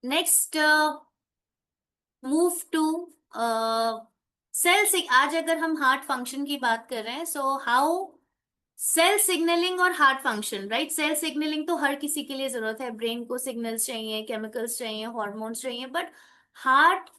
Next move to cell. आज अगर हम हार्ट फंक्शन की बात कर रहे हैं, सो हाउ सेल सिग्नलिंग और heart function, right. Cell signalling तो हर किसी के लिए जरूरत है, ब्रेन को सिग्नल्स चाहिए, केमिकल्स चाहिए, हॉर्मोन्स चाहिए, बट हार्ट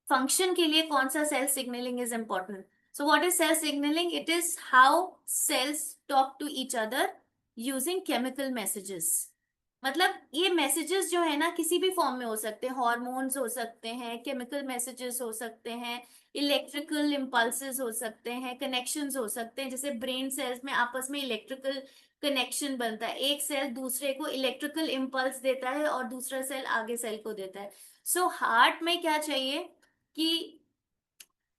फंक्शन के लिए कौन सा cell signalling is important. So what is cell signalling? It is how cells talk to each other using chemical messages. मतलब ये मैसेजेस जो है ना, किसी भी फॉर्म में हो सकते हैं, हॉर्मोन्स हो सकते हैं, केमिकल मैसेजेस हो सकते हैं, इलेक्ट्रिकल इम्पल्सेस हो सकते हैं, कनेक्शंस हो सकते हैं। जैसे ब्रेन सेल्स में आपस में इलेक्ट्रिकल कनेक्शन बनता है, एक सेल दूसरे को इलेक्ट्रिकल इम्पल्स देता है और दूसरा सेल आगे सेल को देता है। सो हार्ट में क्या चाहिए कि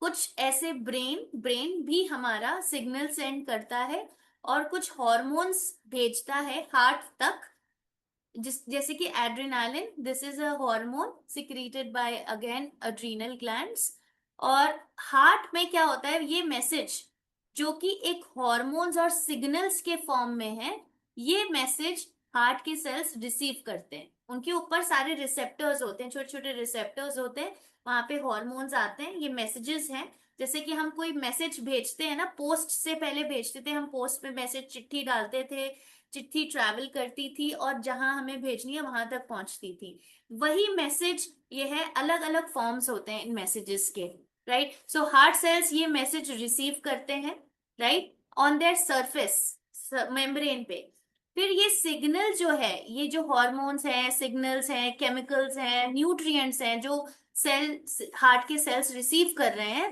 कुछ ऐसे ब्रेन ब्रेन भी हमारा सिग्नल सेंड करता है और कुछ हॉर्मोन्स भेजता है हार्ट तक, जैसे कि adrenaline, this is a hormone secreted by again adrenal glands. और हार्ट में क्या होता है, ये मैसेज जो कि एक हॉर्मोन्स और सिग्नल्स के फॉर्म में है, ये मैसेज हार्ट के सेल्स रिसीव करते हैं। उनके ऊपर सारे रिसेप्टर्स होते हैं, छोटे छोटे रिसेप्टर्स होते हैं, वहां पे हॉर्मोन्स आते हैं, ये मैसेजेस हैं। जैसे कि हम कोई मैसेज भेजते हैं ना, पोस्ट से पहले भेजते थे हम, पोस्ट में मैसेज चिट्ठी डालते थे, चिट्ठी ट्रैवल करती थी और जहां हमें भेजनी है वहां तक पहुंचती थी। वही मैसेज ये है, अलग अलग फॉर्म्स होते हैं इन मैसेजेस के, राइट। सो हार्ट सेल्स ये मैसेज रिसीव करते हैं, right, on their surface, membrane पे। फिर ये सिग्नल जो है, ये जो हॉर्मोन्स हैं, सिग्नल्स हैं, केमिकल्स हैं, न्यूट्रिएंट्स हैं, जो सेल हार्ट के सेल्स रिसीव कर रहे हैं,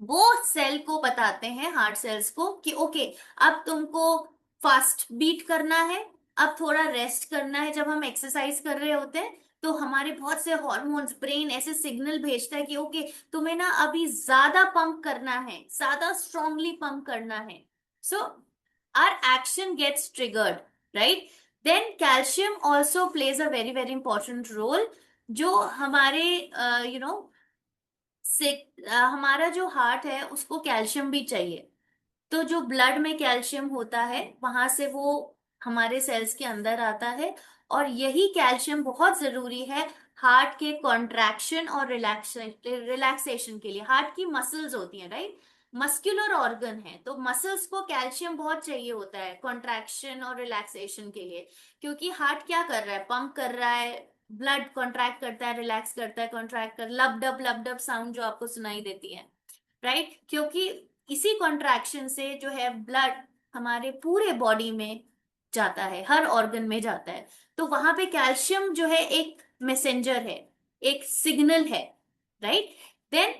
वो सेल को बताते हैं, हार्ट सेल्स को, कि ओके अब तुमको फास्ट बीट करना है, अब थोड़ा रेस्ट करना है। जब हम एक्सरसाइज कर रहे होते हैं तो हमारे बहुत से हॉर्मोन्स, ब्रेन ऐसे सिग्नल भेजता है कि ओके तुम्हें ना अभी ज्यादा पंप करना है, ज्यादा स्ट्रांगली पंप करना है। So our action gets triggered, right. Then calcium also plays a very very important role, जो हमारे यू नो से हमारा जो हार्ट है उसको कैल्शियम भी चाहिए। तो जो ब्लड में कैल्शियम होता है वहां से वो हमारे सेल्स के अंदर आता है, और यही कैल्शियम बहुत जरूरी है हार्ट के कॉन्ट्रैक्शन और रिलैक्सेशन के लिए। हार्ट की मसल्स होती हैं, राइट, मस्कुलर ऑर्गन है, तो मसल्स को कैल्शियम बहुत चाहिए होता है कॉन्ट्रैक्शन और रिलैक्सेशन के लिए। क्योंकि हार्ट क्या कर रहा है, पंप कर रहा है, ब्लड कॉन्ट्रैक्ट करता है, रिलैक्स करता है, कॉन्ट्रैक्ट कर, लब डब साउंड जो आपको सुनाई देती है, राइट। क्योंकि इसी कॉन्ट्रैक्शन से जो है ब्लड हमारे पूरे बॉडी में जाता है, हर ऑर्गन में जाता है। तो वहां पे कैल्शियम जो है एक मैसेंजर है, एक सिग्नल है, राइट। देन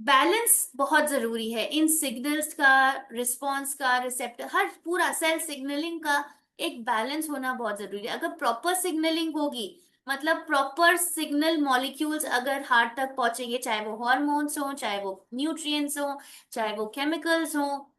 बैलेंस बहुत जरूरी है इन सिग्नल्स का, रिस्पॉन्स का, रिसेप्टर, हर पूरा सेल सिग्नलिंग का एक बैलेंस होना बहुत जरूरी है। अगर प्रॉपर सिग्नलिंग होगी, मतलब प्रॉपर सिग्नल मॉलिक्यूल्स अगर हार्ट तक पहुंचेंगे, चाहे वो हॉर्मोन्स हो, चाहे वो न्यूट्रिएंट्स हो, चाहे वो केमिकल्स हो,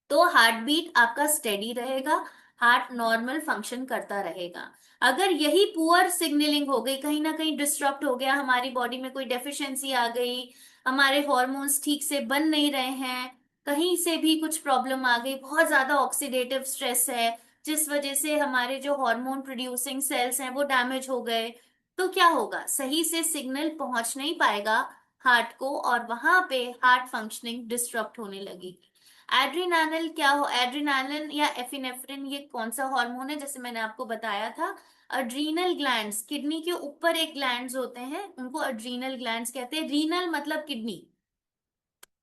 तो हार्ट बीट आपका स्टेडी रहेगा, हार्ट नॉर्मल फंक्शन करता रहेगा। अगर यही पुअर सिग्नलिंग हो गई, कहीं ना कहीं डिस्टर्ब हो गया, हमारी बॉडी में कोई डेफिशिएंसी आ गई, हमारे हॉर्मोन्स ठीक से बन नहीं रहे हैं, कहीं से भी कुछ प्रॉब्लम आ गई, बहुत ज्यादा ऑक्सीडेटिव स्ट्रेस है जिस वजह से हमारे जो हार्मोन प्रोड्यूसिंग सेल्स हैं वो डैमेज हो गए, तो क्या होगा, सही से सिग्नल पहुंच नहीं पाएगा हार्ट को, और वहां पे हार्ट फंक्शनिंग डिस्टर्ब होने लगेगी। एड्रीनालिन क्या हो, एड्रीनालिन या एफिनेफ्रिन, ये कौन सा हार्मोन है? जैसे मैंने आपको बताया था, अड्रीनल ग्लैंड्स, किडनी के ऊपर एक ग्लैंड्स होते हैं, उनको अड्रीनल ग्लैंड्स कहते हैं। रीनल मतलब किडनी,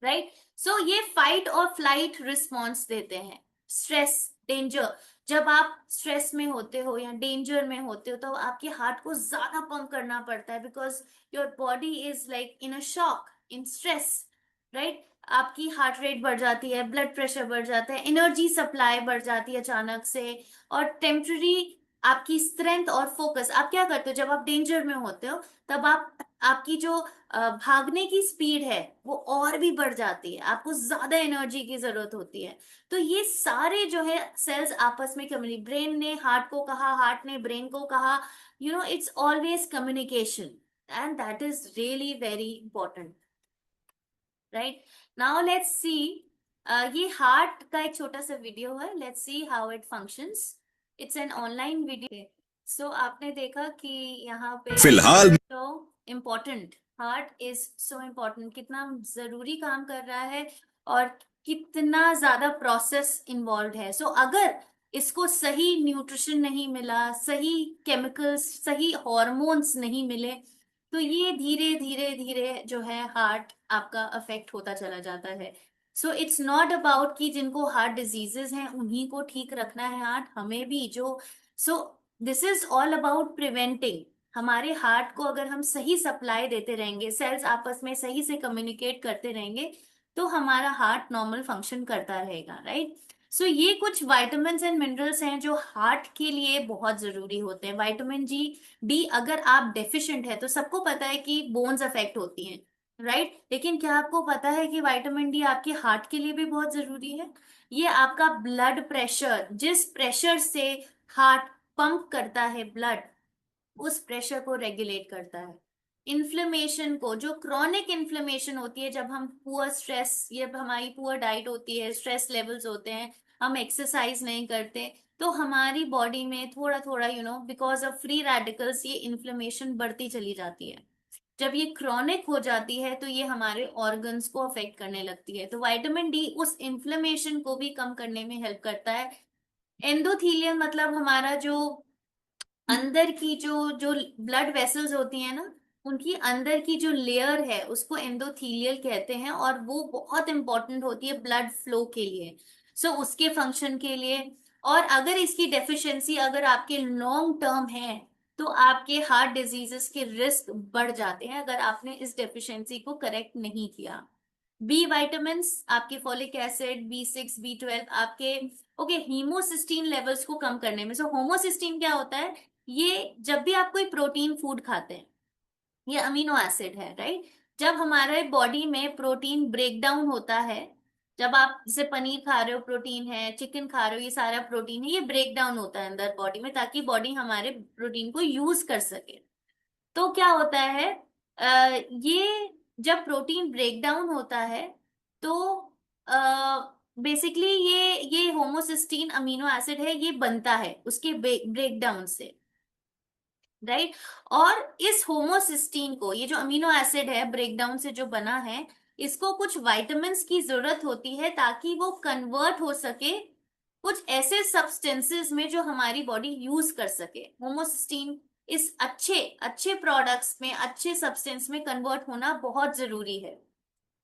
राइट। सो ये फाइट और फ्लाइट रिस्पॉन्स देते हैं, स्ट्रेस, डेंजर। जब आप स्ट्रेस में होते हो या डेंजर में होते हो तो आपके हार्ट को ज्यादा पंप करना पड़ता है, because your body is like in a shock, in stress, right. आपकी हार्ट रेट बढ़ जाती है, ब्लड प्रेशर बढ़ जाता है, एनर्जी सप्लाई बढ़ जाती है अचानक से, और टेम्पररी आपकी स्ट्रेंथ और फोकस। आप क्या करते हो जब आप डेंजर में होते हो, तब आप आपकी जो भागने की स्पीड है वो और भी बढ़ जाती है, आपको ज्यादा एनर्जी की जरूरत होती है। तो ये सारे जो है सेल्स आपस में कम्युनिकेट, ब्रेन ने हार्ट को कहा, हार्ट ने ब्रेन को कहा, it's always communication, and that is really very important, right. Now let's see, ये हार्ट का एक छोटा सा वीडियो है, let's see how it functions. It's an online video. So आपने देखा कि यहाँ पे फिलहाल तो important, heart is so important, कितना जरूरी काम कर रहा है और कितना ज्यादा प्रोसेस इन्वॉल्व है। सो अगर इसको सही न्यूट्रिशन नहीं मिला, सही केमिकल्स, सही हॉर्मोन्स नहीं मिले, तो ये धीरे धीरे धीरे जो है हार्ट आपका अफेक्ट होता चला जाता है। सो इट्स नॉट अबाउट कि जिनको हार्ट डिजीजेस हैं उन्हीं को ठीक रखना है हार्ट, हमें भी जो। So this is all about preventing. हमारे हार्ट को अगर हम सही सप्लाई देते रहेंगे, सेल्स आपस में सही से कम्युनिकेट करते रहेंगे, तो हमारा हार्ट नॉर्मल फंक्शन करता रहेगा, राइट। सो ये कुछ विटामिन्स एंड मिनरल्स हैं जो हार्ट के लिए बहुत जरूरी होते हैं। विटामिन जी, डी अगर आप डेफिशिएंट है, तो सबको पता है कि बोन्स अफेक्ट होती हैं, राइट। लेकिन क्या आपको पता है कि विटामिन डी आपके हार्ट के लिए भी बहुत जरूरी है? ये आपका ब्लड प्रेशर, जिस प्रेशर से हार्ट पंप करता है ब्लड, उस प्रेशर को रेगुलेट करता है। इन्फ्लेमेशन को, जो क्रॉनिक इन्फ्लेमेशन होती है जब हम पुअर स्ट्रेस, ये हमारी पुअर डाइट होती है, स्ट्रेस लेवल्स होते हैं, हम एक्सरसाइज नहीं करते, तो हमारी बॉडी में थोड़ा थोड़ा बिकॉज ऑफ फ्री रेडिकल्स ये इन्फ्लेमेशन बढ़ती चली जाती है। जब ये क्रॉनिक हो जाती है तो ये हमारे ऑर्गन्स को अफेक्ट करने लगती है। तो विटामिन डी उस इन्फ्लेमेशन को भी कम करने में हेल्प करता है। एंडोथीलियम मतलब हमारा जो अंदर की जो जो ब्लड वेसल्स होती है ना, उनकी अंदर की जो लेयर है उसको एंडोथीलियल कहते हैं, और वो बहुत इंपॉर्टेंट होती है ब्लड फ्लो के लिए, सो उसके फंक्शन के लिए। और अगर इसकी डेफिशिएंसी अगर आपके लॉन्ग टर्म है, तो आपके हार्ट डिजीजेस के रिस्क बढ़ जाते हैं अगर आपने इस डेफिशिएंसी को करेक्ट नहीं किया। बी वाइटामिन्स, आपके फॉलिक एसिड, बी6, बी12 आपके, ओके, हीमोसिस्टीन लेवल्स को कम करने में। सो होमोसिस्टीन क्या होता है? ये जब भी आप कोई प्रोटीन फूड खाते हैं, ये अमीनो एसिड है, राइट। जब हमारे बॉडी में प्रोटीन ब्रेक डाउन होता है, जब आप जैसे पनीर खा रहे हो प्रोटीन है, चिकन खा रहे हो ये सारा प्रोटीन है, ये ब्रेक डाउन होता है अंदर बॉडी में ताकि बॉडी हमारे प्रोटीन को यूज कर सके। तो क्या होता है, ये जब प्रोटीन ब्रेक डाउन होता है, तो बेसिकली ये होमोसिस्टीन अमीनो एसिड है, ये बनता है उसके ब्रेक डाउन से, राइट। और इस होमोसिस्टीन को, ये जो अमीनो एसिड है ब्रेकडाउन से जो बना है, इसको कुछ विटामिन्स की जरूरत होती है ताकि वो कन्वर्ट हो सके कुछ ऐसे सब्सटेंसेस में जो हमारी बॉडी यूज कर सके। होमोसिस्टीन इस अच्छे अच्छे प्रोडक्ट्स में, अच्छे सब्सटेंस में कन्वर्ट होना बहुत जरूरी है।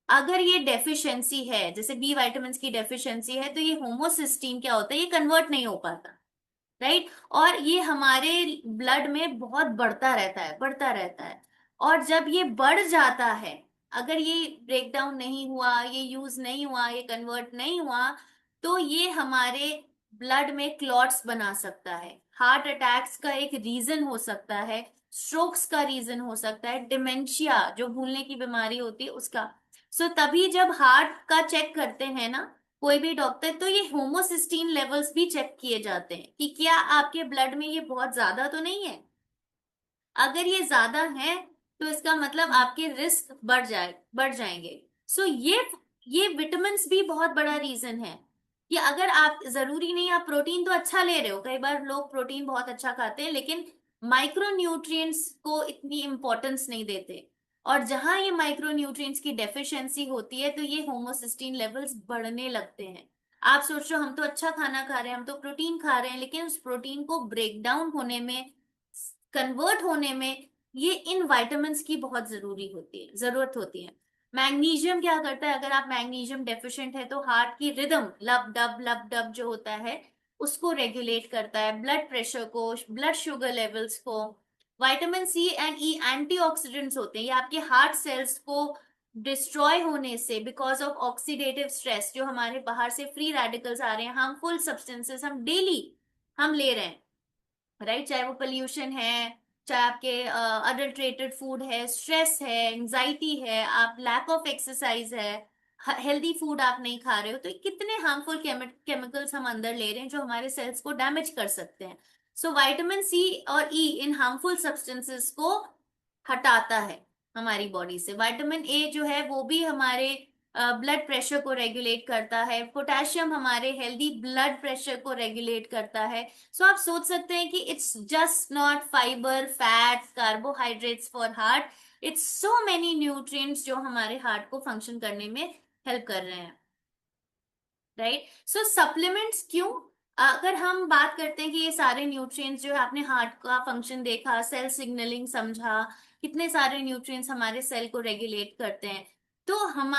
अगर ये डेफिशिएंसी है, जैसे बी विटामिन की डेफिशिएंसी है, तो ये होमोसिस्टीन क्या होता है, ये कन्वर्ट नहीं हो पाता, राइट। और ये हमारे ब्लड में बहुत बढ़ता रहता है, बढ़ता रहता है। और जब ये बढ़ जाता है, अगर ये ब्रेक डाउन नहीं हुआ, ये यूज नहीं हुआ, ये कन्वर्ट नहीं हुआ, तो ये हमारे ब्लड में क्लॉट्स बना सकता है, हार्ट अटैक्स का एक रीजन हो सकता है, स्ट्रोक्स का रीजन हो सकता है, डिमेंशिया जो भूलने की बीमारी होती है उसका। सो तभी जब हार्ट का चेक करते हैं ना कोई भी डॉक्टर, तो ये होमोसिस्टीन लेवल्स भी चेक किए जाते हैं कि क्या आपके ब्लड में ये बहुत ज्यादा तो नहीं है। अगर ये ज्यादा है तो इसका मतलब आपके रिस्क बढ़ जाएंगे। सो ये विटामिन भी बहुत बड़ा रीजन है कि अगर आप, जरूरी नहीं आप प्रोटीन तो अच्छा ले रहे हो, कई बार लोग प्रोटीन बहुत अच्छा खाते हैं लेकिन माइक्रो न्यूट्रिएंट्स को इतनी इंपॉर्टेंस नहीं देते, और जहां ये माइक्रो न्यूट्रिएंट्स की डेफिशिएंसी होती है तो ये होमोसिस्टीन लेवल्स बढ़ने लगते हैं। आप सोचो, हम तो अच्छा खाना खा रहे हैं, हम तो प्रोटीन खा रहे हैं, लेकिन उस प्रोटीन को ब्रेक डाउन होने में, कन्वर्ट होने में, ये इन विटामिन्स की बहुत जरूरत होती है। मैग्नीशियम क्या करता है, अगर आप मैग्नीशियम डेफिशिएंट है तो हार्ट की रिदम, लब डब जो होता है उसको रेगुलेट करता है, ब्लड प्रेशर को, ब्लड शुगर लेवल्स को। Vitamin C and E antioxidants होते हैं, ये आपके हार्ट सेल्स को डिस्ट्रॉय होने से, बिकॉज ऑफ ऑक्सीडेटिव स्ट्रेस, जो हमारे बाहर से फ्री रेडिकल्स आ रहे हैं, हार्मफुल सब्सटेंसेस हम डेली हम ले रहे हैं, राइट। चाहे वो पोल्यूशन है, चाहे आपके अडल्ट्रेटेड फूड है, स्ट्रेस है, एंजाइटी है, आप लैक ऑफ एक्सरसाइज है, हेल्दी फूड आप नहीं खा रहे हो, तो कितने हार्मफुल केमिकल्स हम अंदर ले रहे हैं जो हमारे सेल्स को डैमेज कर सकते हैं। सो विटामिन सी और ई इन हार्मफुल सब्सटेंसेस को हटाता है हमारी बॉडी से। विटामिन ए जो है वो भी हमारे ब्लड प्रेशर को रेगुलेट करता है, पोटेशियम हमारे हेल्दी ब्लड प्रेशर को रेगुलेट करता है। सो आप सोच सकते हैं कि it's just not fibre, fat, carbohydrates for heart, it's so many nutrients जो हमारे हार्ट को फंक्शन करने में हेल्प कर रहे हैं। राइट, सो सप्लीमेंट्स क्यों? अगर हम बात करते हैं कि ये सारे न्यूट्रिएंट्स जो है, आपने हार्ट का फंक्शन देखा, सेल सिग्नलिंग समझा, कितने सारे न्यूट्रिएंट्स हमारे सेल को रेगुलेट करते हैं, तो हमारे